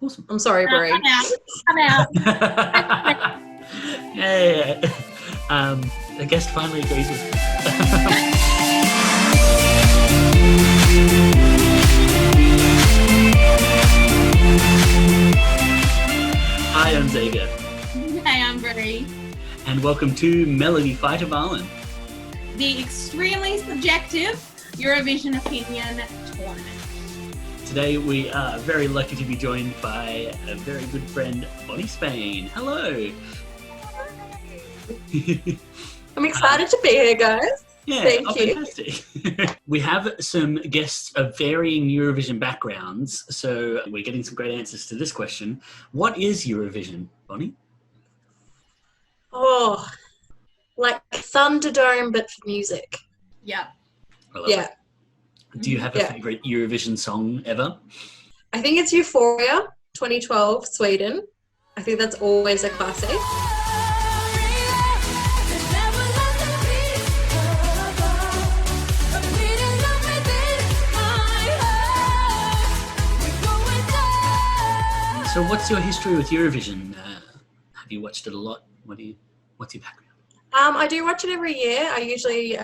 Awesome. I'm sorry, Bree. I'm out. Yeah. The guest finally agrees with me. Hi, I'm Xavier. Hey, I'm Bree. And welcome to MelodiFIGHTivalen, The extremely subjective Eurovision opinion tournament. Today we are very lucky to be joined by a very good friend, Bonnie Spain. Hello. I'm excited to be here, guys. Yeah, Thank you. Fantastic. We have some guests of varying Eurovision backgrounds, so we're getting some great answers to this question. What is Eurovision, Bonnie? Oh, like Thunderdome, but for music. Yeah. Yeah. Do you have a favourite Eurovision song ever? I think it's Euphoria, 2012, Sweden. I think that's always a classic. So what's your history with Eurovision? Have you watched it a lot? What's your background? I do watch it every year. I usually,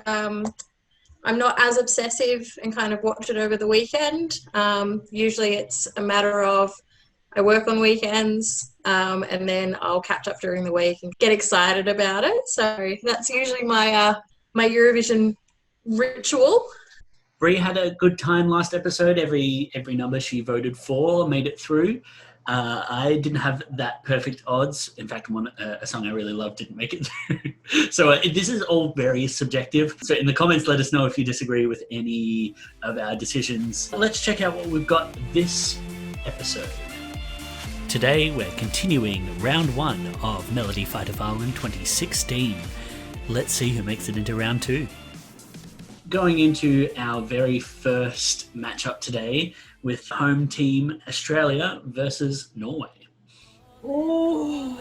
I'm not as obsessive and kind of watch it over the weekend. Usually it's a matter of I work on weekends and then I'll catch up during the week and get excited about it. So that's usually my my Eurovision ritual. Bree had a good time last episode. Every number she voted for made it through. I didn't have that perfect odds. In fact, a song I really loved didn't make it through. So this is all very subjective. So in the comments, let us know if you disagree with any of our decisions. Let's check out what we've got this episode. Today, we're continuing round one of MelodiFIGHTivalen 2016. Let's see who makes it into round two. Going into our very first matchup today with home team Australia versus Norway. Oh.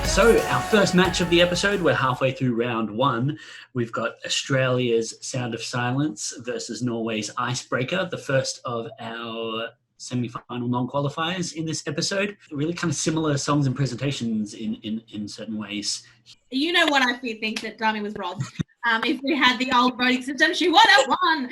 So our first match of the episode, we're halfway through round one. We've got Australia's Sound of Silence versus Norway's Icebreaker, the first of our semi-final non-qualifiers in this episode. Really kind of similar songs and presentations in certain ways. You know what I think that Dami was robbed. If we had the old voting system, she would have won.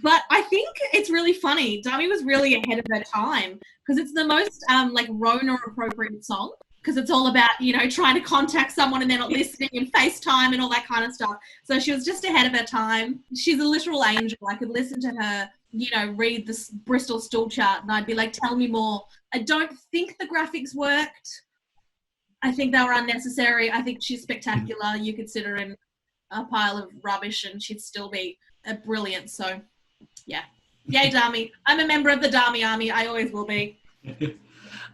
But I think it's really funny. Dami was really ahead of her time because it's the most Rona appropriate song. Because it's all about, trying to contact someone and they're not listening and FaceTime and all that kind of stuff. So she was just ahead of her time. She's a literal angel. I could listen to her, read this Bristol stool chart and I'd be like, tell me more. I don't think the graphics worked. I think they were unnecessary. I think she's spectacular. You could sit her in a pile of rubbish and she'd still be brilliant. So, yeah. Yay, Dami. I'm a member of the Dami army. I always will be.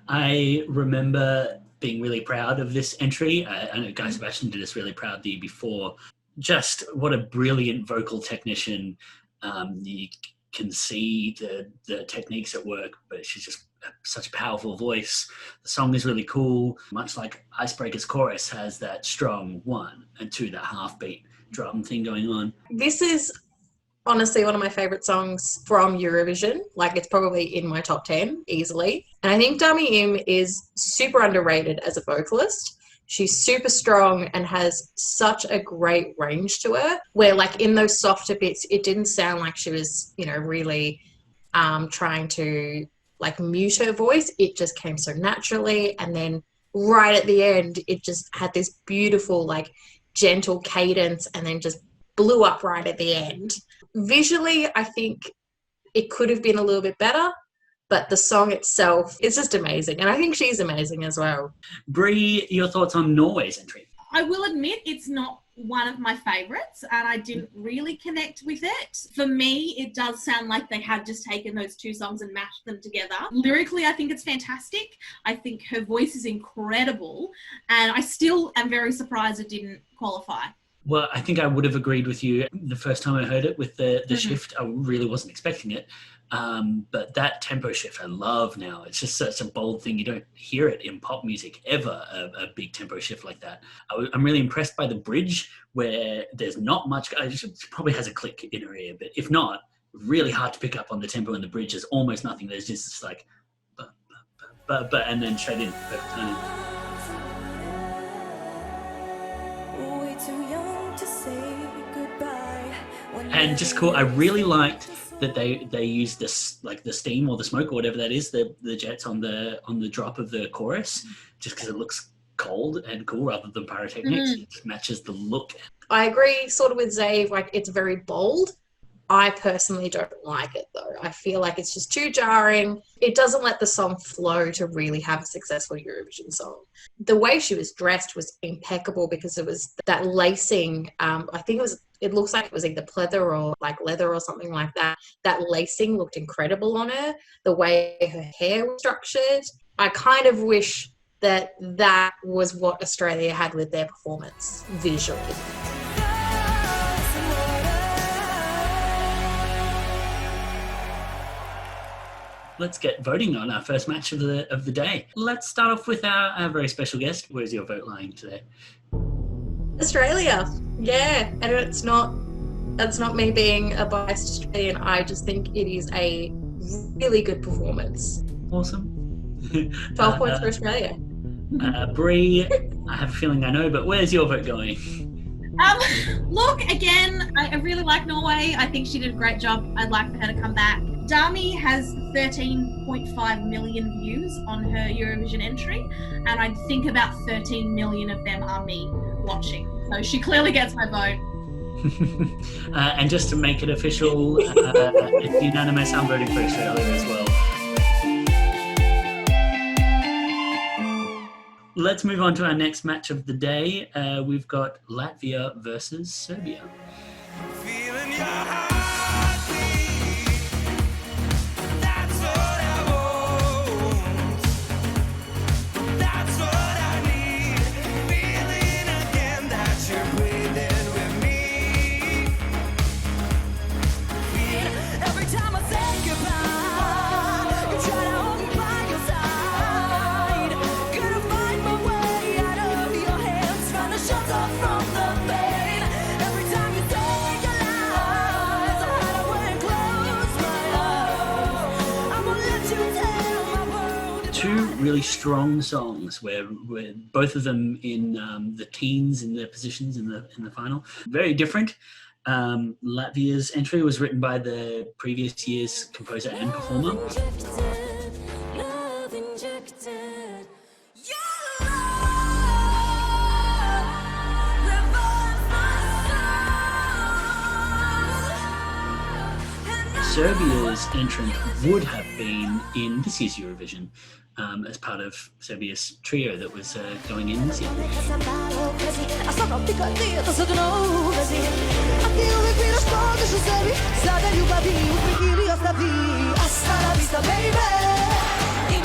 I remember being really proud of this entry. I know Guy Sebastian did us really proud the year before. Just what a brilliant vocal technician. You can see the techniques at work, but she's just such a powerful voice. The song is really cool. Much like Icebreaker's chorus has that strong 1 and 2, that half beat drum thing going on. This is honestly one of my favourite songs from Eurovision. It's probably in my top 10 easily. And I think Dami Im is super underrated as a vocalist. She's super strong and has such a great range to her where in those softer bits, it didn't sound like she was, really trying to mute her voice. It just came so naturally. And then right at the end, it just had this beautiful, gentle cadence and then just blew up right at the end. Visually, I think it could have been a little bit better, but the song itself is just amazing. And I think she's amazing as well. Bree, your thoughts on Norway's entry? I will admit it's not one of my favourites, and I didn't really connect with it. For me, it does sound like they had just taken those two songs and mashed them together. Lyrically, I think it's fantastic. I think her voice is incredible, and I still am very surprised it didn't qualify. Well, I think I would have agreed with you the first time I heard it with the shift. I really wasn't expecting it. But that tempo shift I love now. It's just such a bold thing. You don't hear it in pop music ever, a big tempo shift like that. I'm really impressed by the bridge where there's not much. It probably has a click in her ear, but if not, really hard to pick up on the tempo in the bridge. There's almost nothing. There's just this like, and then straight in, perfect timing. And just cool. I really liked that they used this, like the steam or the smoke or whatever that is, the jets on the drop of the chorus, just because it looks cold and cool rather than pyrotechnics. It just matches the look. I agree sort of with Xavier, like it's very bold. I personally don't like it though. I feel like it's just too jarring. It doesn't let the song flow to really have a successful Eurovision song. The way she was dressed was impeccable because it was that lacing. I think it looks like it was either pleather or like leather or something like that. That lacing looked incredible on her. The way her hair was structured. I kind of wish that was what Australia had with their performance visually. Let's get voting on our first match of the day. Let's start off with our very special guest. Where's your vote lying today? Australia. Yeah. And that's not me being a biased Australian. I just think it is a really good performance. Awesome. 12 points for Australia. Bree, I have a feeling I know, but where's your vote going? Look, again, I really like Norway. I think she did a great job. I'd like for her to come back. Dami has 13.5 million views on her Eurovision entry, and I think about 13 million of them are me watching. So she clearly gets my vote. And just to make it official, it's unanimous. I'm voting for Australia as well. Let's move on to our next match of the day. We've got Latvia versus Serbia. Feeling your heartbeat, that's what I want, that's what I need, feeling again that you're breathing with me, every time I say goodbye, you try to hold me by your side, gonna find my way out of your hands, trying to shelter from the pain, every time you say your lies, I hide away and close my eyes, I won't let you tell my world. Two really strong songs where both of them in the teens in their positions in the final. Very different. Latvia's entry was written by the previous year's composer and performer. Love injected, Serbia's entrant would have been in this year's Eurovision as part of Serbia's trio that was going in this year.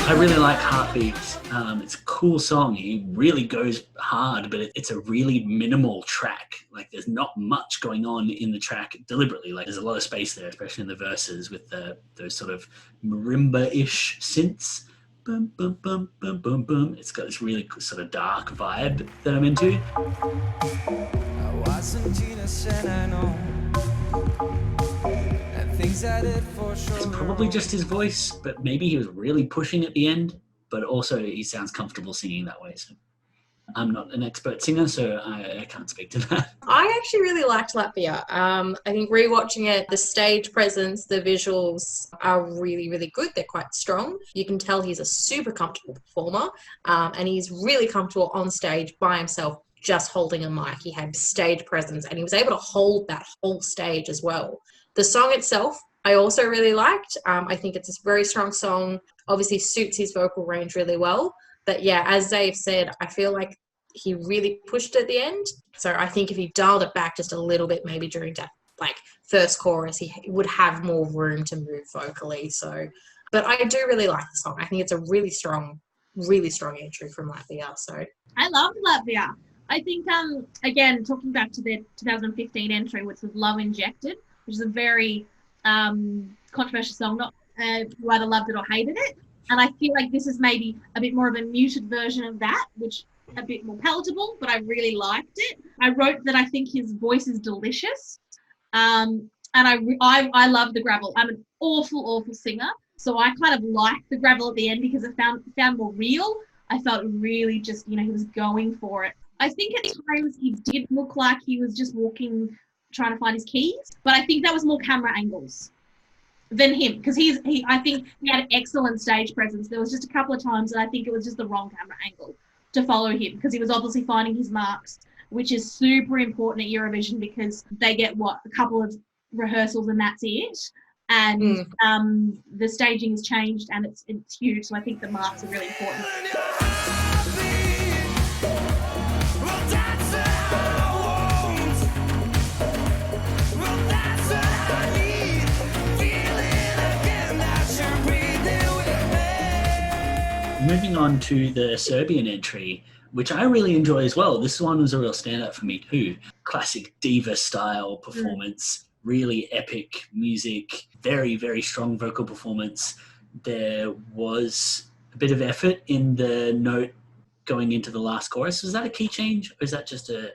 I really like Heartbeats. It's a cool song. He really goes hard, but it's a really minimal track. Like there's not much going on in the track deliberately. Like there's a lot of space there, especially in the verses with those sort of marimba-ish synths. Boom, boom, boom, boom, boom, boom. It's got this really sort of dark vibe that I'm into. It's probably just his voice, but maybe he was really pushing at the end, but also he sounds comfortable singing that way. So I'm not an expert singer, so I can't speak to that. I actually really liked Latvia. I think rewatching it, the stage presence, the visuals are really, really good. They're quite strong. You can tell he's a super comfortable performer, and he's really comfortable on stage by himself, just holding a mic. He had stage presence, and he was able to hold that whole stage as well. The song itself, I also really liked. I think it's a very strong song. Obviously suits his vocal range really well. But yeah, as Dave said, I feel like he really pushed at the end. So I think if he dialed it back just a little bit, maybe during that like first chorus, he would have more room to move vocally. So, but I do really like the song. I think it's a really strong entry from Latvia. So I love Latvia. I think, again, talking back to their 2015 entry, which was Love Injected, which is a very controversial song. Not you either loved it or hated it. And I feel like this is maybe a bit more of a muted version of that, which a bit more palatable, but I really liked it. I wrote that I think his voice is delicious. And I love the gravel. I'm an awful singer. So I kind of liked the gravel at the end because it found more real. I felt really just, he was going for it. I think at times he did look like he was just walking, trying to find his keys. But I think that was more camera angles than him, because I think he had excellent stage presence. There was just a couple of times that I think it was just the wrong camera angle to follow him, because he was obviously finding his marks, which is super important at Eurovision because they get a couple of rehearsals and that's it. And the staging has changed and it's huge. So I think the marks are really important. Moving on to the Serbian entry, which I really enjoy as well. This one was a real standout for me too. Classic diva style performance, really epic music, very, very strong vocal performance. There was a bit of effort in the note going into the last chorus. Was that a key change or is that just a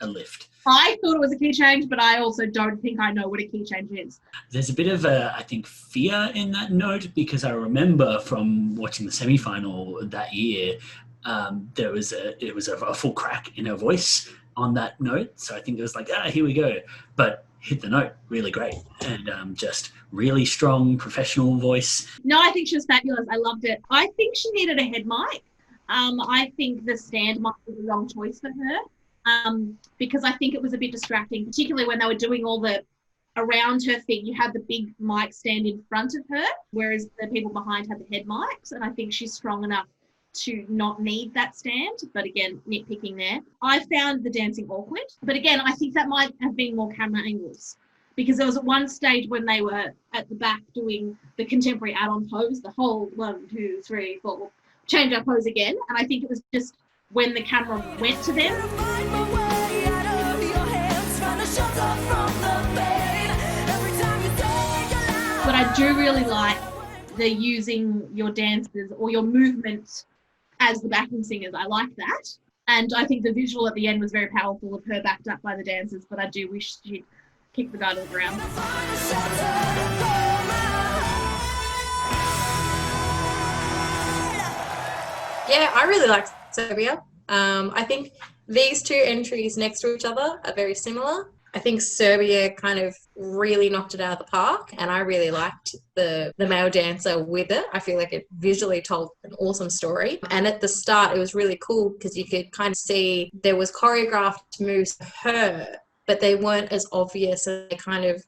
lift? I thought it was a key change, but I also don't think I know what a key change is. There's a bit of, I think, fear in that note because I remember from watching the semi-final that year, it was a full crack in her voice on that note. So I think it was like, here we go. But hit the note really great and just really strong professional voice. No, I think she was fabulous. I loved it. I think she needed a head mic. I think the stand mic was the wrong choice for her. Because I think it was a bit distracting, particularly when they were doing all the around her thing. You had the big mic stand in front of her, whereas the people behind had the head mics. And I think she's strong enough to not need that stand. But again, nitpicking there. I found the dancing awkward. But again, I think that might have been more camera angles because there was at one stage when they were at the back doing the contemporary add-on pose, the whole 1, 2, 3, 4, change our pose again. And I think it was just when the camera went to them. But I do really like the using your dancers or your movement as the backing singers. I like that. And I think the visual at the end was very powerful of her backed up by the dancers, but I do wish she'd kick the guy to the ground. Yeah, I really liked Serbia. I think these two entries next to each other are very similar. I think Serbia kind of really knocked it out of the park, and I really liked the male dancer with it. I feel like it visually told an awesome story. And at the start, it was really cool because you could kind of see there was choreographed moves for her, but they weren't as obvious, and they kind of,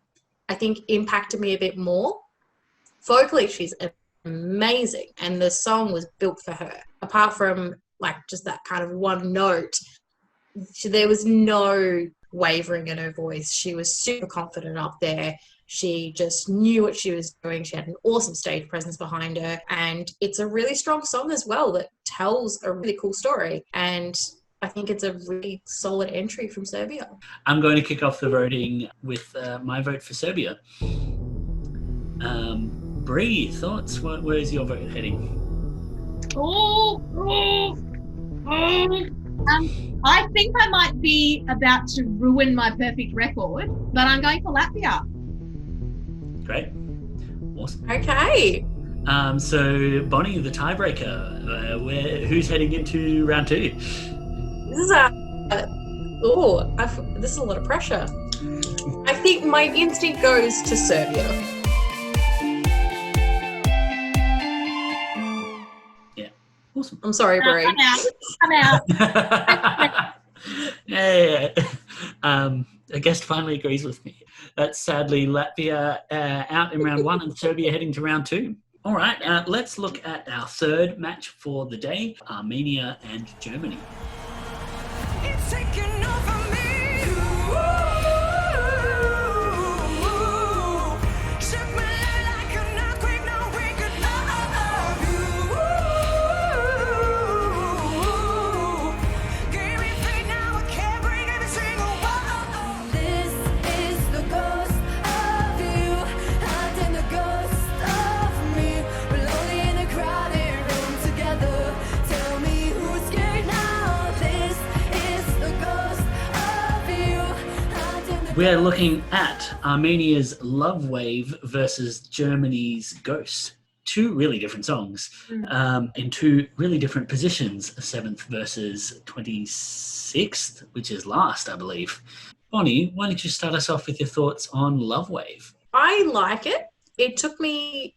I think, impacted me a bit more. Vocally, she's amazing, and the song was built for her. Apart from like just that kind of one note, there was no wavering in her voice. She was super confident up there. She just knew what she was doing. She had an awesome stage presence behind her, and it's a really strong song as well that tells a really cool story. And I think it's a really solid entry from Serbia. I'm going to kick off the voting with my vote for Serbia. Bree, thoughts? Where is your vote heading? I think I might be about to ruin my perfect record, but I'm going for Latvia. Great. Awesome. Okay. So, Bonnie, the tiebreaker, who's heading into round 2? This is this is a lot of pressure. I think my instinct goes to Serbia. Awesome. I'm sorry, Bree. I'm out. Yeah. A guest finally agrees with me. That's sadly Latvia out in round 1 and Serbia heading to round 2. All right, let's look at our third match for the day, Armenia and Germany. taking over me. Shook me like an earthquake, no we could love you. Gave me faith, now I can't bring every single one. This is the ghost of you, haunting the ghost of me. We're lonely in a crowded room together. Tell me who's scared now. This is the ghost of you, haunting the We're looking at Armenia's Love Wave versus Germany's Ghost. Two really different songs in two really different positions, 7th versus 26th, which is last, I believe. Bonnie, why don't you start us off with your thoughts on Love Wave? I like it. It took me,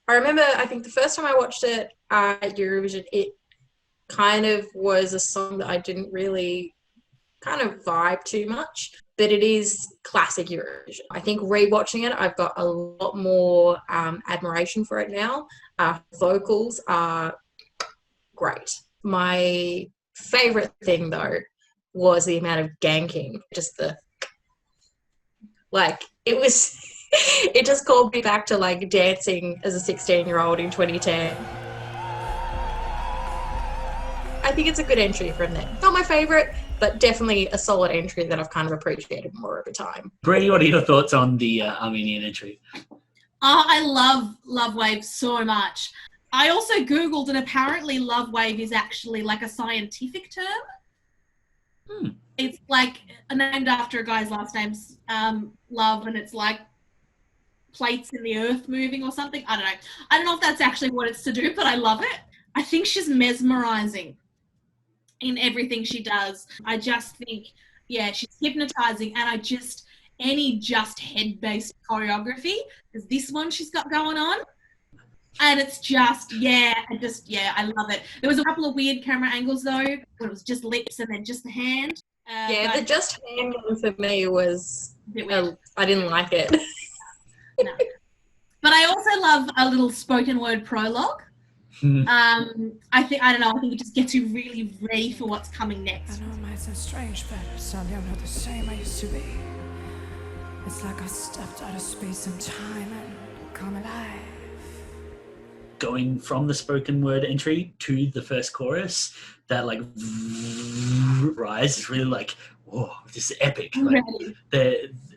I remember, I think the first time I watched it at Eurovision, it kind of was a song that I didn't really kind of vibe too much, but it is classic Eurovision. I think rewatching it, I've got a lot more admiration for it now. Vocals are great. My favourite thing, though, was the amount of ganking. Just the, like, it was, it just called me back to, like, dancing as a 16-year-old in 2010. I think it's a good entry from there. Not my favourite, but definitely a solid entry that I've kind of appreciated more over time. Bree, what are your thoughts on the Armenian entry? Oh, I love Love Wave so much. I also Googled, and apparently Love Wave is actually like a scientific term. It's like named after a guy's last name's Love, and it's like plates in the earth moving or something. I don't know. I don't know if that's actually what it's to do, but I love it. I think she's mesmerizing in everything she does. I just think, yeah, she's hypnotizing, and any head-based choreography, because this one she's got going on, and it's just, I love it. There was a couple of weird camera angles, though, where it was just lips and then just the hand. The just hand one for me was, a bit weird. I didn't like it. No. But I also love a little spoken word prologue. I think it just gets you really ready for what's coming next. I know it might sound strange, but suddenly I'm not the same I used to be. It's like I stepped out of space and time and come alive. Going from the spoken word entry to the first chorus, that like rise is really like, whoa, this is epic. Like,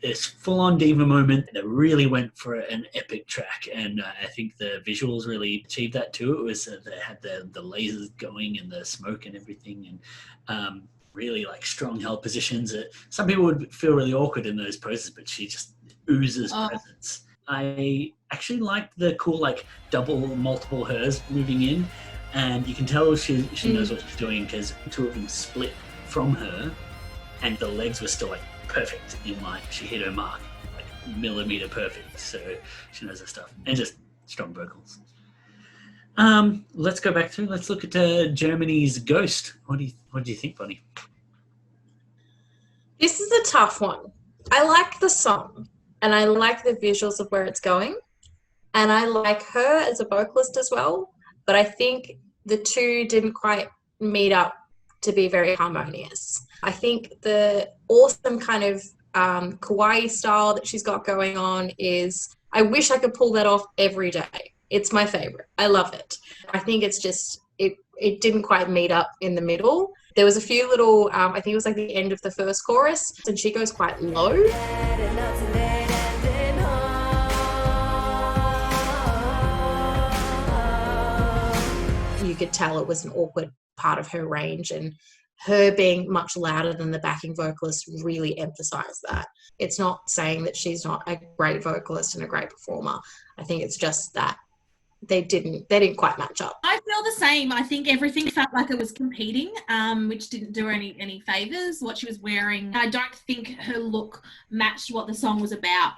it's full-on diva moment. They really went for an epic track, and I think the visuals really achieved that too. It was they had the lasers going and the smoke and everything, and really like strong held positions. Some people would feel really awkward in those poses, but she just oozes presence. I actually like the cool like multiple hers moving in, and you can tell she knows what she's doing, because two of them split from her, and the legs were still like perfect in line. She hit her mark, like millimeter perfect. So she knows her stuff, and just strong vocals. Let's go back to, let's look at Germany's Ghost. What do you think, Bonnie? This is a tough one. I like the song, and I like the visuals of where it's going, and I like her as a vocalist as well, but I think the two didn't quite meet up to be very harmonious. I think the awesome kind of kawaii style that she's got going on is, I wish I could pull that off every day. It's my favorite. I love it. I think it's just, it didn't quite meet up in the middle. There was a few little, I think it was like the end of the first chorus, and she goes quite low. You could tell it was an awkward part of her range, and her being much louder than the backing vocalist really emphasized that. It's not saying that she's not a great vocalist and a great performer. I think it's just that they didn't quite match up. I feel the same. I think everything felt like it was competing, which didn't do her any favors. What she was wearing, I don't think her look matched what the song was about.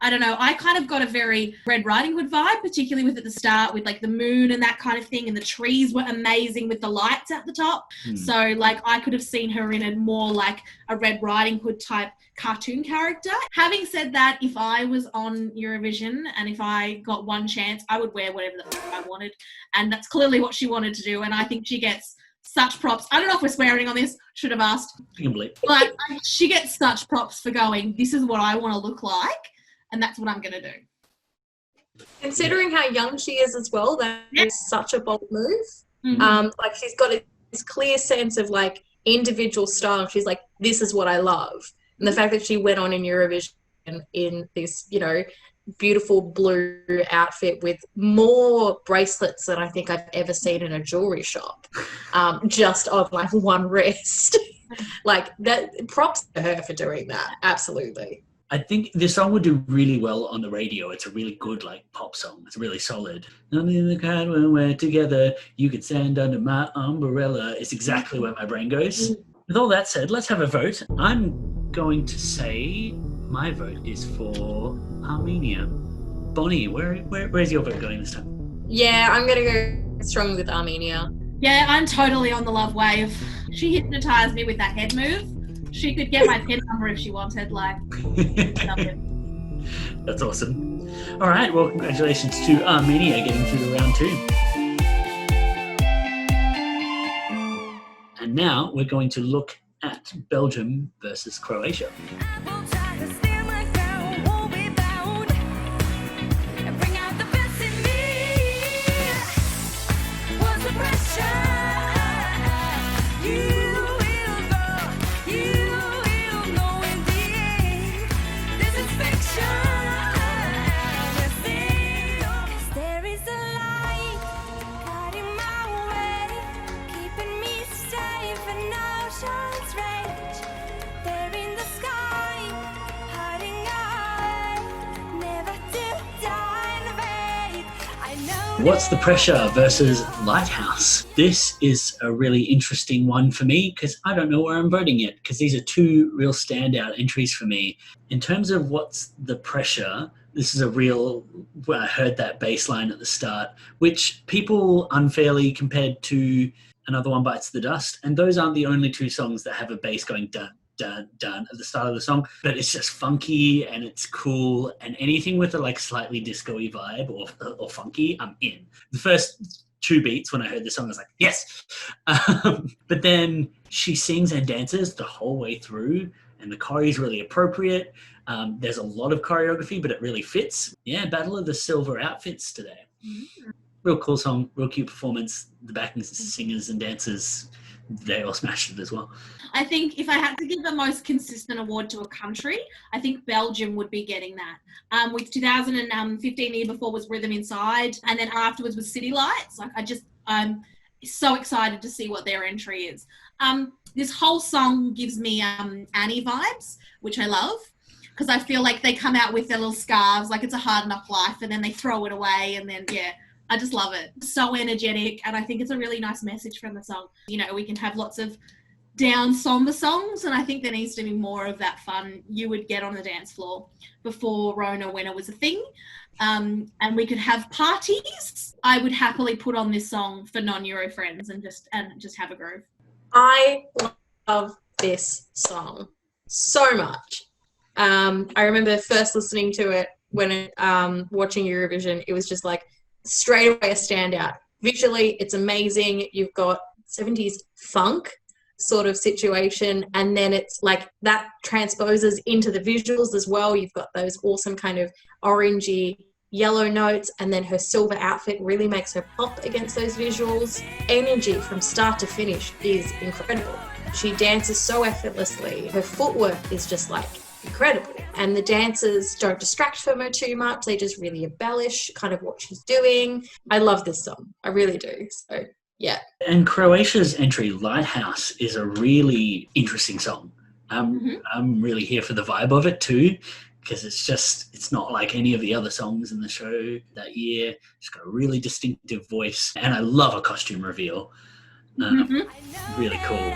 I don't know. I kind of got a very Red Riding Hood vibe, particularly with at the start with like the moon and that kind of thing, and the trees were amazing with the lights at the top. So like I could have seen her in a more like a Red Riding Hood type cartoon character. Having said that, if I was on Eurovision and if I got one chance, I would wear whatever the fuck I wanted, and that's clearly what she wanted to do, and I think she gets such props. I don't know if we're swearing on this. Should have asked. You can bleep. But she gets such props for going, this is what I want to look like, and that's what I'm going to do. Considering how young she is as well, that is such a bold move. Mhm. Like she's got this clear sense of like individual style. She's like, this is what I love. And the fact that she went on in Eurovision in this, you know, beautiful blue outfit with more bracelets than I think I've ever seen in a jewelry shop, just on like one wrist. Like that, props to her for doing that. Absolutely. I think this song would do really well on the radio. It's a really good like pop song. It's really solid. None in the crowd when we're together. You can stand under my umbrella. It's exactly where my brain goes. With all that said, let's have a vote. I'm going to say my vote is for Armenia. Bonnie, where's your vote going this time? Yeah, I'm going to go strong with Armenia. Yeah, I'm totally on the love wave. She hypnotised me with that head move. She could get my pen number if she wanted, like, love it. That's awesome. All right, well, congratulations to Armenia getting through to round 2. And now we're going to look at Belgium versus Croatia. What's the Pressure versus Lighthouse? This is a really interesting one for me because I don't know where I'm voting yet, because these are two real standout entries for me. In terms of What's the Pressure, this is a real, I heard that bass line at the start, which people unfairly compared to Another One Bites the Dust. And those aren't the only two songs that have a bass going dun, dun, dun at the start of the song, but it's just funky and it's cool, and anything with a like slightly disco-y vibe or funky, I'm in. The first 2 beats when I heard the song, I was like, yes. But then she sings and dances the whole way through, and the choreo is really appropriate. There's a lot of choreography, but it really fits. Yeah, Battle of the Silver Outfits today. Real cool song, real cute performance. The backing singers and dancers, they all smashed it as well. I think if I had to give the most consistent award to a country, I think Belgium would be getting that. With 2015, the year before was Rhythm Inside, and then afterwards was City Lights. Like I'm so excited to see what their entry is. This whole song gives me Annie vibes, which I love, because I feel like they come out with their little scarves, like it's a hard enough life, and then they throw it away, and then I just love it. So energetic, and I think it's a really nice message from the song. You know, we can have lots of down somber songs, and I think there needs to be more of that fun you would get on the dance floor before Rona Winner was a thing. And we could have parties. I would happily put on this song for non-Euro friends and just have a groove. I love this song so much. I remember first listening to it when watching Eurovision. It was just like straight away a standout. Visually, it's amazing. You've got 70s funk sort of situation, and then it's like that transposes into the visuals as well. You've got those awesome kind of orangey yellow notes, and then her silver outfit really makes her pop against those visuals. Energy from start to finish is incredible. She dances so effortlessly. Her footwork is just like incredible, and the dancers don't distract from her too much. They just really embellish kind of what she's doing. I love this song, I really do. So yeah. And Croatia's entry, Lighthouse, is a really interesting song. I'm really here for the vibe of it too, because it's not like any of the other songs in the show that year. It's got a really distinctive voice, and I love a costume reveal. Really cool.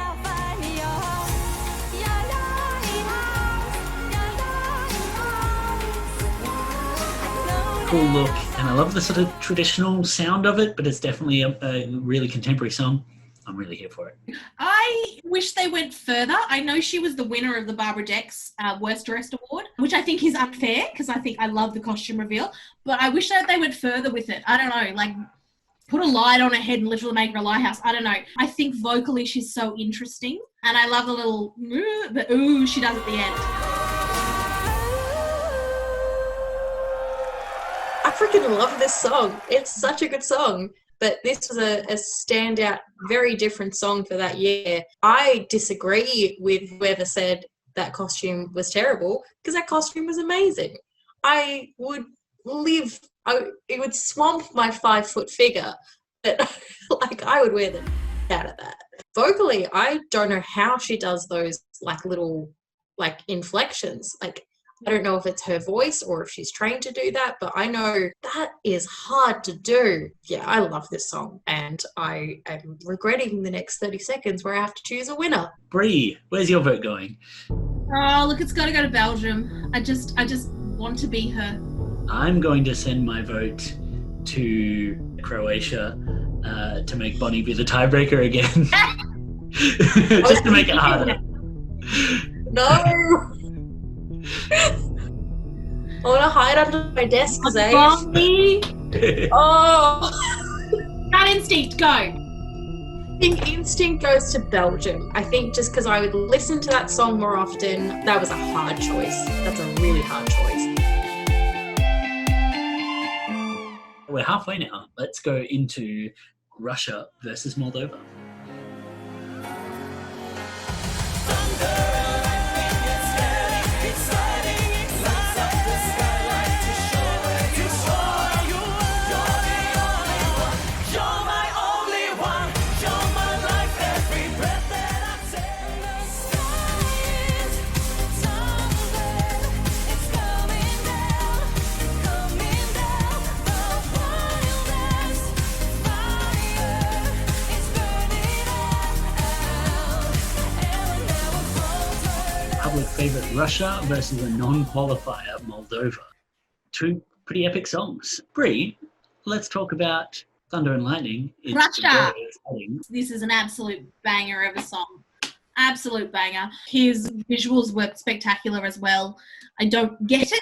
Cool look, and I love the sort of traditional sound of it, but it's definitely a really contemporary song. I'm really here for it. I wish they went further. I know she was the winner of the Barbara Dex Worst Dressed Award, which I think is unfair because I love the costume reveal, but I wish that they went further with it. I don't know, like put a light on her head and literally make her a lighthouse. I don't know. I think vocally she's so interesting. And I love the little the ooh she does at the end. I freaking love this song. It's such a good song. But this was a standout, very different song for that year. I disagree with whoever said that costume was terrible, because that costume was amazing. It would swamp my 5-foot figure, but like I would wear the out of that. Vocally, I don't know how she does those like little like inflections. Like, I don't know if it's her voice or if she's trained to do that, but I know that is hard to do. Yeah, I love this song, and I am regretting the next 30 seconds where I have to choose a winner. Bree, where's your vote going? Oh, look, it's got to go to Belgium. I just want to be her. I'm going to send my vote to Croatia to make Bonnie be the tiebreaker again. Just to make it harder. No! I want to hide under my desk, Xavier. Oh! That instinct, go! I think instinct goes to Belgium. I think just because I would listen to that song more often, that was a hard choice. That's a really hard choice. We're halfway now. Let's go into Russia versus Moldova. Public favourite Russia versus a non-qualifier Moldova. Two pretty epic songs. Bree, let's talk about Thunder and Lightning. It's Russia! very exciting. This is an absolute banger of a song. Absolute banger. His visuals were spectacular as well. I don't get it.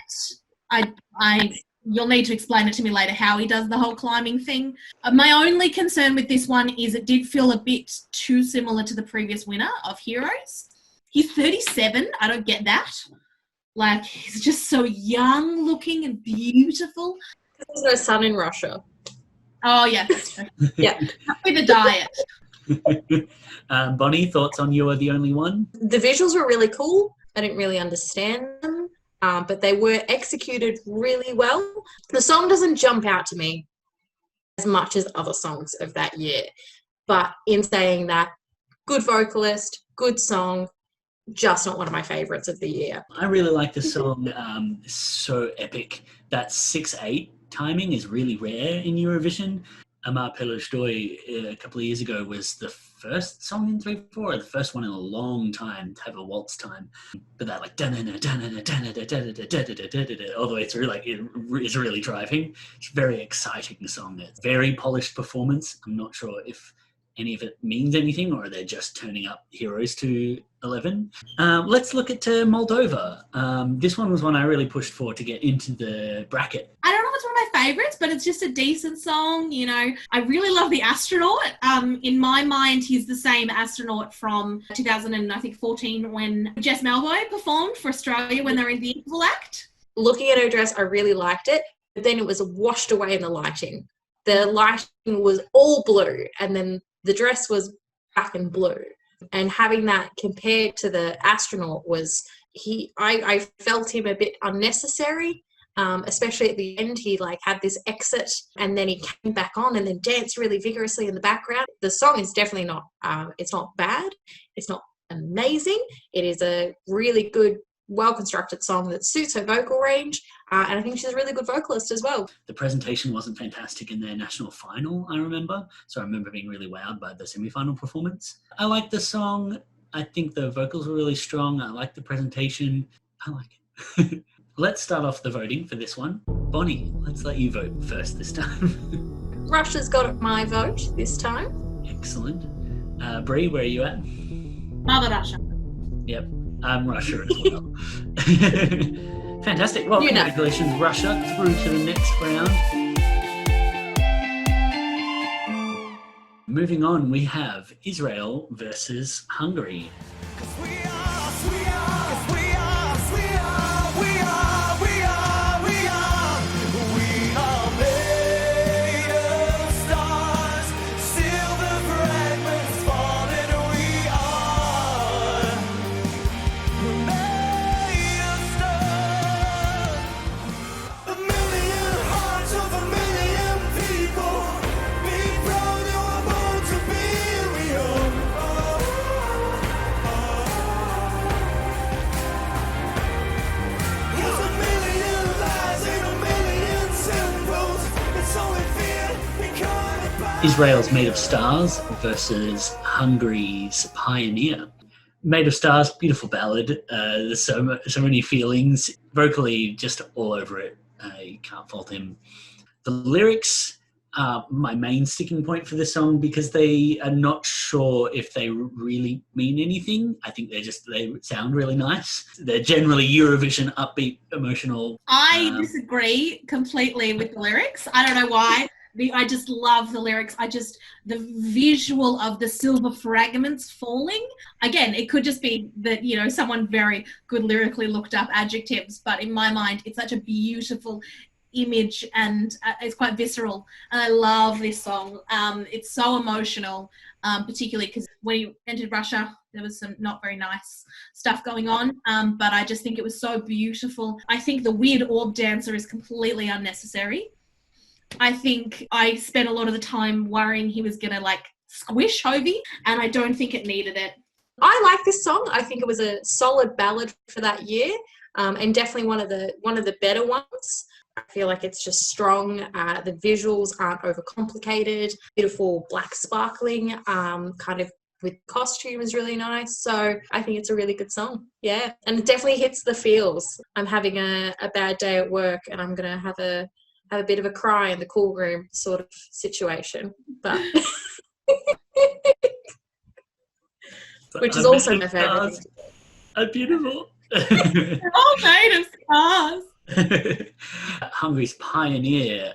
You'll need to explain it to me later how he does the whole climbing thing. My only concern with this one is it did feel a bit too similar to the previous winner of Heroes. He's 37. I don't get that. Like, he's just so young looking and beautiful. There's no sun in Russia. Oh, yeah. That's true. Yeah. With the diet. Bonnie, thoughts on You Are the Only One? The visuals were really cool. I didn't really understand them, but they were executed really well. The song doesn't jump out to me as much as other songs of that year. But in saying that, good vocalist, good song, just not one of my favorites of the year. I really like the song. So epic. That 6/8 timing is really rare in Eurovision. Amar Peloshdoi a couple of years ago was the first song in 3/4, or the first one in a long time to have a waltz time. But that like all the way through, like it is really driving. It's a very exciting song. It's very polished performance. I'm not sure if any of it means anything, or they're just turning up Heroes to 11. Let's look at Moldova. This one was one I really pushed for to get into the bracket. I don't know if it's one of my favorites, but it's just a decent song. You know, I really love the astronaut. In my mind, he's the same astronaut from 2014 when Jess Malvo performed for Australia when they were in the Interval Act. Looking at her dress, I really liked it, but then it was washed away in the lighting. The lighting was all blue, and then the dress was black and blue. And having that compared to the astronaut was, I felt him a bit unnecessary, especially at the end. He like had this exit and then he came back on and then danced really vigorously in the background. The song is definitely not, it's not bad. It's not amazing. It is a really good, well-constructed song that suits her vocal range. And I think she's a really good vocalist as well. The presentation wasn't fantastic in their national final, I remember. So I remember being really wowed by the semi-final performance. I like the song. I think the vocals were really strong. I like the presentation. I like it. Let's start off the voting for this one. Bonnie, let's let you vote first this time. Russia's got my vote this time. Excellent. Bree, where are you at? Mother Russia. Yep. I'm Russia as well. Fantastic. Well, congratulations, Russia, through to the next round. Moving on, we have Israel versus Hungary. Israel's Made of Stars versus Hungary's Pioneer. Made of Stars, beautiful ballad. There's so many feelings. Vocally, just all over it. You can't fault him. The lyrics are my main sticking point for this song because they are not sure if they really mean anything. I think they sound really nice. They're generally Eurovision, upbeat, emotional. I disagree completely with the lyrics. I don't know why. I just love the lyrics. The visual of the silver fragments falling. Again, it could just be that, someone very good lyrically looked up adjectives, but in my mind, it's such a beautiful image and it's quite visceral. And I love this song. It's so emotional, particularly because when he entered Russia, there was some not very nice stuff going on, but I just think it was so beautiful. I think the weird orb dancer is completely unnecessary. I think I spent a lot of the time worrying he was going to squish Hovey, and I don't think it needed it. I like this song. I think it was a solid ballad for that year, and definitely one of the better ones. I feel like it's just strong. The visuals aren't overcomplicated. Beautiful black sparkling, kind of with costume is really nice. So I think it's a really good song. Yeah, and it definitely hits the feels. I'm having a bad day at work, and I'm gonna have a bit of a cry in the cool room sort of situation, but which is also my favourite. Beautiful. They're all made of stars. Hungary's Pioneer,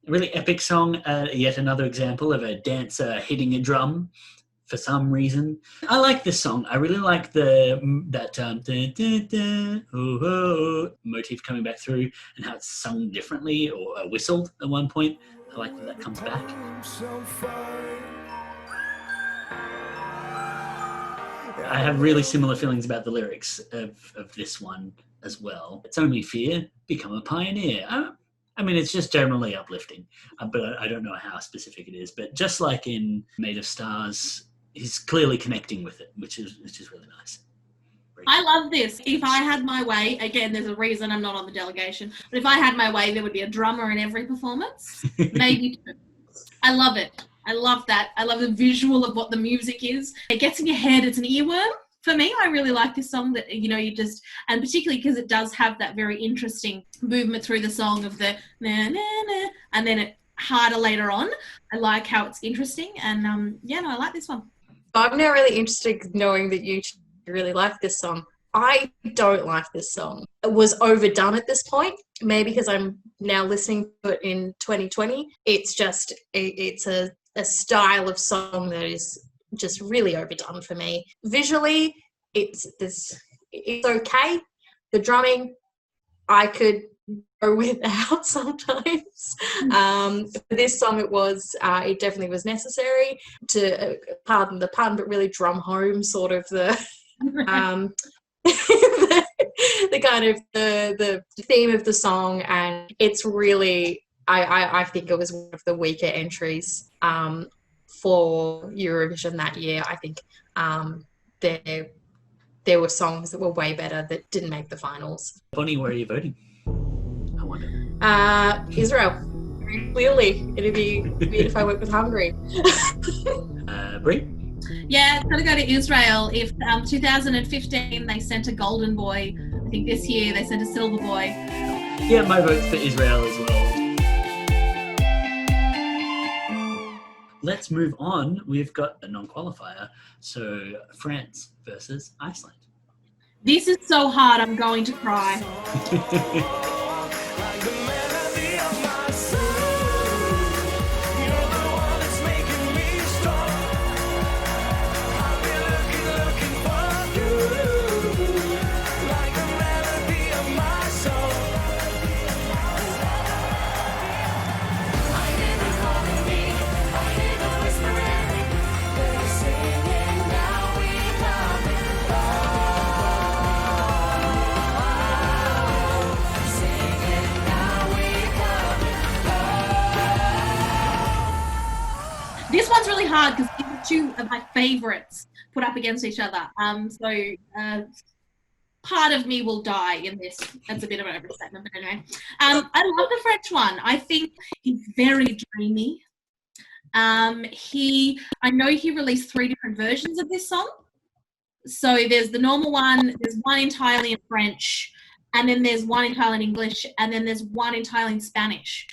really epic song. Yet another example of a dancer hitting a drum for some reason. I like this song. I really like that motif coming back through and how it's sung differently or whistled at one point. I like that comes back. I have really similar feelings about the lyrics of this one as well. It's only fear, become a pioneer. I mean, it's just generally uplifting, but I don't know how specific it is. But just like in Made of Stars, he's clearly connecting with it, which is really nice. I love this. If I had my way, again, there's a reason I'm not on the delegation, but if I had my way, there would be a drummer in every performance. Maybe two. I love it. I love that. I love the visual of what the music is. It gets in your head. It's an earworm. For me, I really like this song that, and particularly because it does have that very interesting movement through the song of the na, na, na, and then it harder later on. I like how it's interesting, and I like this one. I'm now really interested knowing that you really like this song. I don't like this song. It was overdone at this point, maybe because I'm now listening to it in 2020. It's just, it's a style of song that is just really overdone for me. Visually, it's okay. The drumming, I could go without sometimes. For this song, it definitely was necessary to, pardon the pun, but really drum home sort of the the kind of the theme of the song, and it's really, I think it was one of the weaker entries for Eurovision that year. I think there were songs that were way better that didn't make the finals. Bonnie, where are you voting? I wonder. Israel. Clearly, it'd be weird if I went with Hungary. Bree? Yeah, it's going to go to Israel. If 2015 they sent a golden boy, I think this year they sent a silver boy. Yeah, my vote's for Israel as well. Let's move on. We've got a non-qualifier. So France versus Iceland. This is so hard, I'm going to cry. hard because these are two of my favourites put up against each other. Part of me will die in this. That's a bit of an overstatement, but anyway. I love the French one. I think he's very dreamy. I know he released 3 different versions of this song. So there's the normal one, there's one entirely in French, and then there's one entirely in English, and then there's one entirely in Spanish.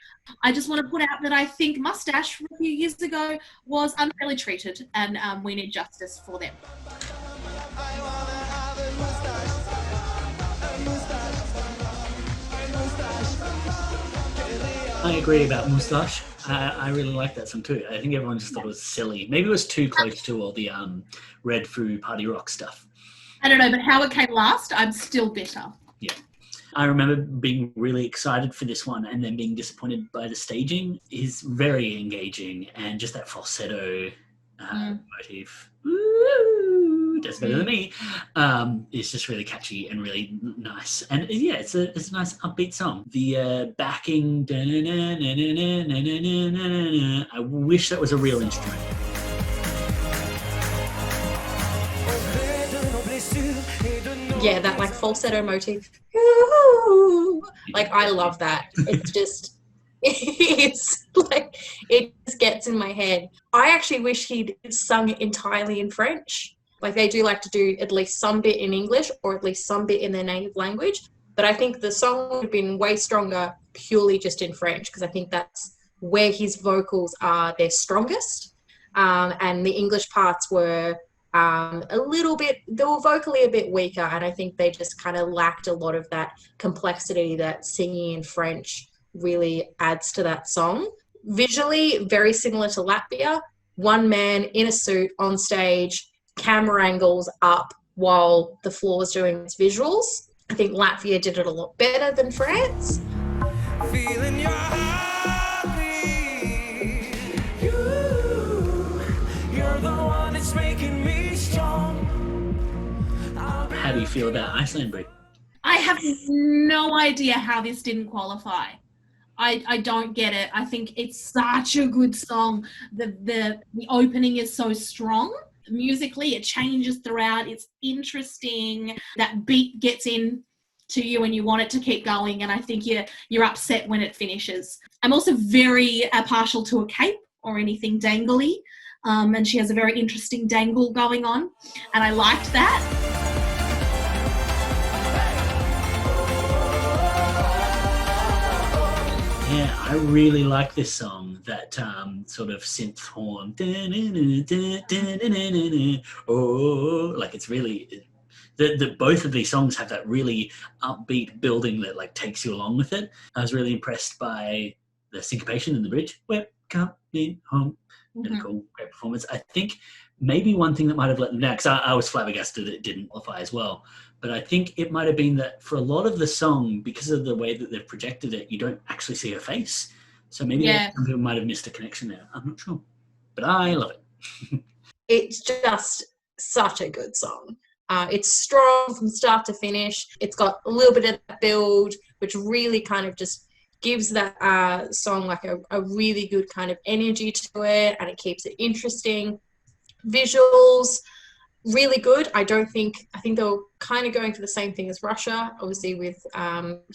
I just want to put out that I think Mustache from a few years ago was unfairly treated, and we need justice for them. I agree about Moustache. I really like that song too. I think everyone just thought it was silly. Maybe it was too close to all the Red Foo party rock stuff. I don't know, but how it came last, I'm still bitter. Yeah. I remember being really excited for this one and then being disappointed by the staging. Is very engaging, and just that falsetto motif. Ooh, that's better than me. It's just really catchy and really nice. And yeah, it's a nice upbeat song. The backing, I wish that was a real instrument. Yeah, that like falsetto motif. Like, I love that. It's just, it's like, it just gets in my head. I actually wish he'd sung it entirely in French. Like, they do like to do at least some bit in English or at least some bit in their native language. But I think the song would have been way stronger purely just in French, because I think that's where his vocals are their strongest. And the English parts were a little bit, they were vocally a bit weaker, and I think they just kind of lacked a lot of that complexity that singing in French really adds to that song. Visually, very similar to Latvia. One man in a suit on stage, camera angles up while the floor is doing its visuals. I think Latvia did it a lot better than France. Feeling your heartbeat. You're the one that's making me strong. How do you feel about Iceland, Bree? I have no idea how this didn't qualify. I don't get it. I think it's such a good song. The opening is so strong. Musically, it changes throughout. It's interesting. That beat gets in to you and you want it to keep going, and I think you're upset when it finishes. I'm also very partial to a cape or anything dangly, and she has a very interesting dangle going on, and I liked that. Yeah, I really like this song, that sort of synth horn. Oh, like, it's really, the both of these songs have that really upbeat building that like takes you along with it. I was really impressed by the syncopation in the bridge. We're coming home. Really cool, great performance. I think maybe one thing that might have let them down, because I was flabbergasted that it didn't qualify as well, but I think it might have been that for a lot of the song, because of the way that they've projected it, you don't actually see her face. So maybe some people might have missed a connection there. I'm not sure. But I love it. It's just such a good song. It's strong from start to finish. It's got a little bit of that build, which really kind of just gives that song like a really good kind of energy to it, and it keeps it interesting. Visuals, really good. I think they were kind of going for the same thing as Russia, obviously with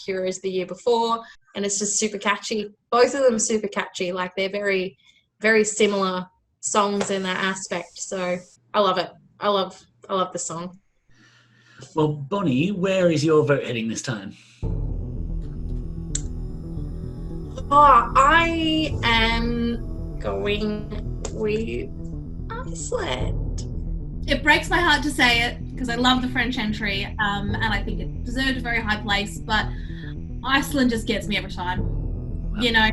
Heroes the year before, and it's just super catchy. Both of them are super catchy. Like, they're very, very similar songs in that aspect. So I love it. I love the song. Well, Bonnie, where is your vote heading this time? I am going with Iceland. It breaks my heart to say it because I love the French entry, and I think it deserved a very high place, but Iceland just gets me every time. Wow. You know?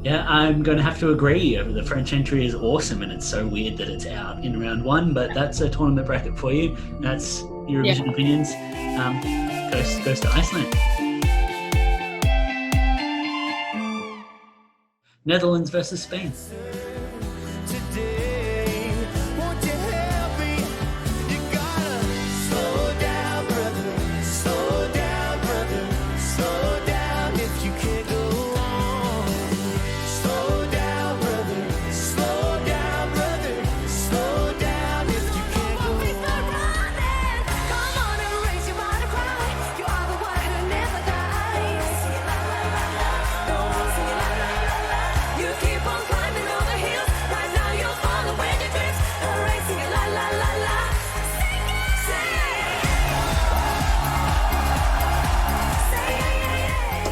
Yeah, I'm going to have to agree. The French entry is awesome, and it's so weird that it's out in round one, but that's a tournament bracket for you. That's Eurovision opinions. Goes to Iceland. Netherlands versus Spain. Slow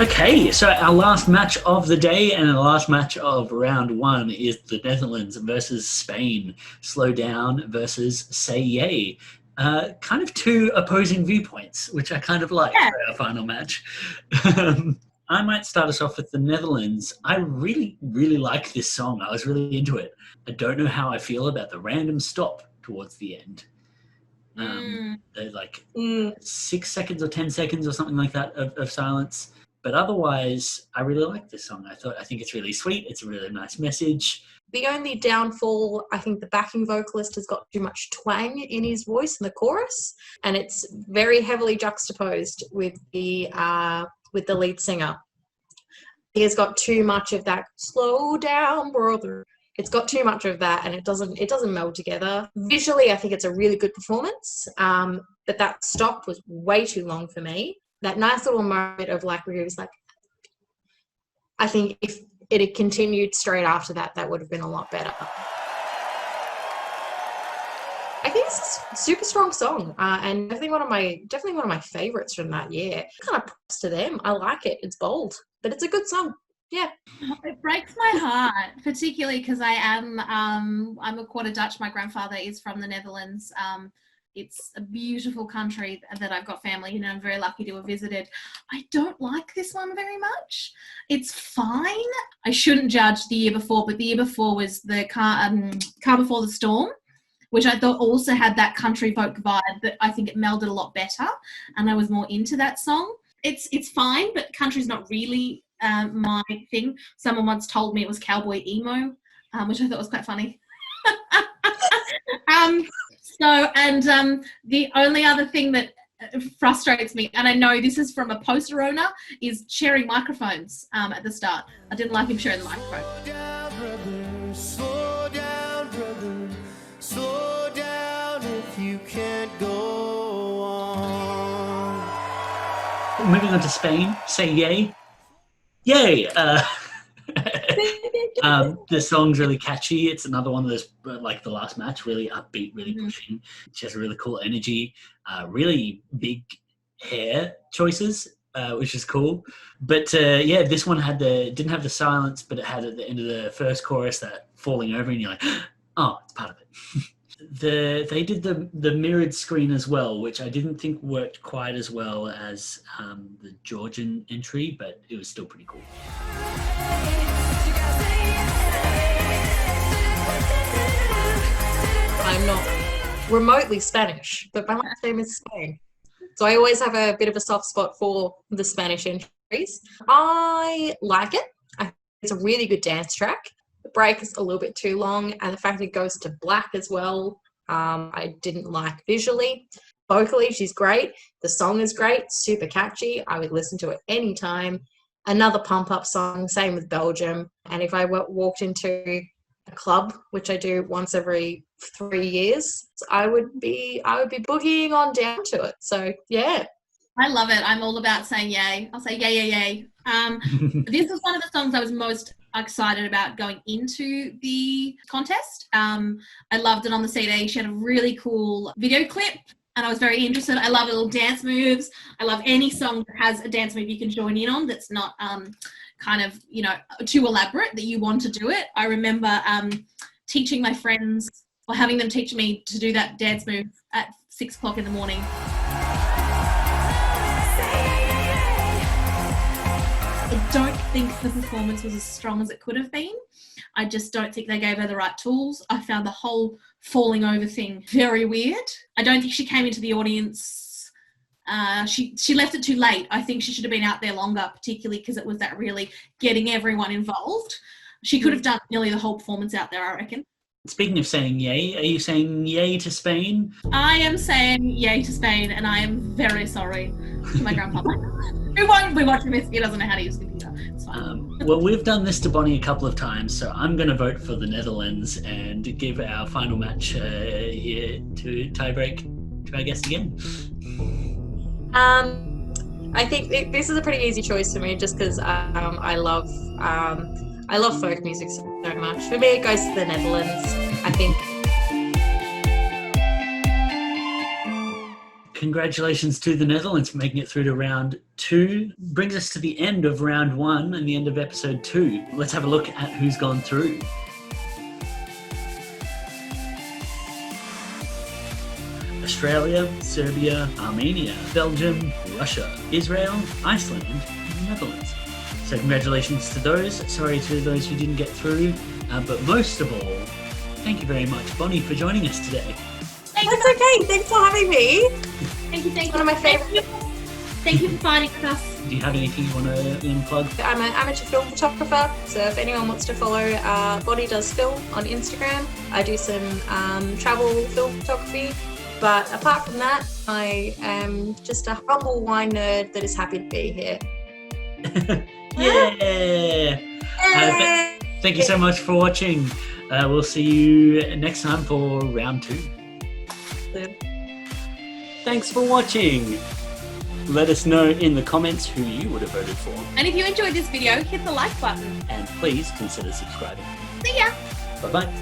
Okay, so our last match of the day and our last match of round one is the Netherlands versus Spain. Slow down versus say yay. Kind of two opposing viewpoints, which I kind of like for our final match. I might start us off with the Netherlands. I really, really like this song. I was really into it. I don't know how I feel about the random stop towards the end. They're like 6 seconds or 10 seconds or something like that of silence. But otherwise, I really like this song. I think it's really sweet. It's a really nice message. The only downfall, I think the backing vocalist has got too much twang in his voice in the chorus, and it's very heavily juxtaposed with the lead singer. He has got too much of that slow down, brother. It's got too much of that, and it doesn't meld together. Visually, I think it's a really good performance, but that stop was way too long for me. That nice little moment of like where he was like, I think if it had continued straight after that, that would have been a lot better. I think it's a super strong song, and definitely one of my favorites from that year. Kind of props to them. I like it. It's bold, but it's a good song. Yeah. It breaks my heart, particularly because I'm a quarter Dutch. My grandfather is from the Netherlands. It's a beautiful country that I've got family in, and I'm very lucky to have visited. I don't like this one very much. It's fine. I shouldn't judge the year before, but the year before was the Car Before the Storm, which I thought also had that country folk vibe, but I think it melded a lot better, and I was more into that song. It's fine, but country's not really my thing. Someone once told me it was cowboy emo, which I thought was quite funny. The only other thing that frustrates me, and I know this is from a poster owner, is sharing microphones at the start. I didn't like him sharing the microphone. Slow down, brother. Slow down if you can't go on. Moving on to Spain, say yay. Yay! The song's really catchy. It's another one of those, like the last match, really upbeat, really pushing. She has a really cool energy, really big hair choices, which is cool. But this one didn't have the silence, but it had at the end of the first chorus that falling over, and you're like, oh, it's part of it. They did the mirrored screen as well, which I didn't think worked quite as well as the Georgian entry, but it was still pretty cool. I'm not remotely Spanish, but my last name is Spain. So I always have a bit of a soft spot for the Spanish entries. I like it. I think it's a really good dance track. The break is a little bit too long, and the fact it goes to black as well, I didn't like visually. Vocally, she's great. The song is great, super catchy. I would listen to it anytime. Another pump-up song, same with Belgium. And if I walked into a club, which I do once every 3 years, I would be boogieing on down to it. So yeah, I love it. I'm all about saying yay. I'll say yay, yay, yay. This is one of the songs I was most excited about going into the contest. I loved it on the CD. She had a really cool video clip, and I was very interested. I love little dance moves. I love any song that has a dance move you can join in on that's not kind of, too elaborate, that you want to do it. I remember teaching my friends, or having them teach me to do that dance move at 6 o'clock in the morning. I don't think the performance was as strong as it could have been. I just don't think they gave her the right tools. I found the whole falling over thing very weird. I don't think she came into the audience. She left it too late. I think she should have been out there longer, particularly because it was that really getting everyone involved. She could have done nearly the whole performance out there, I reckon. Speaking of saying yay, are you saying yay to Spain? I am saying yay to Spain, and I am very sorry to my grandfather, who won't be watching this. He doesn't know how to use a computer. It's fine. Well, we've done this to Bonnie a couple of times, so I'm going to vote for the Netherlands and give our final match here to tiebreak to our guest again. I think this is a pretty easy choice for me, just because I love folk music so much. For me, it goes to the Netherlands. I think Congratulations to the Netherlands for making it through to round 2. Brings us to the end of round 1 and the end of episode 2. Let's have a look at who's gone through. Australia, Serbia, Armenia, Belgium, Russia, Israel, Iceland, and the Netherlands. So congratulations to those. Sorry to those who didn't get through. But most of all, thank you very much, Bonnie, for joining us today. That's okay. Thanks for having me. Thank you. One of my favourite. Thank you for fighting with us. Do you have anything you want to plug? I'm an amateur film photographer, so if anyone wants to follow Body Does Film on Instagram, I do some travel film photography. But apart from that, I am just a humble wine nerd that is happy to be here. Yeah! Thank you so much for watching. We'll see you next time for round 2. Thanks for watching. Let us know in the comments who you would have voted for. And if you enjoyed this video, hit the like button. And please consider subscribing. See ya! Bye-bye.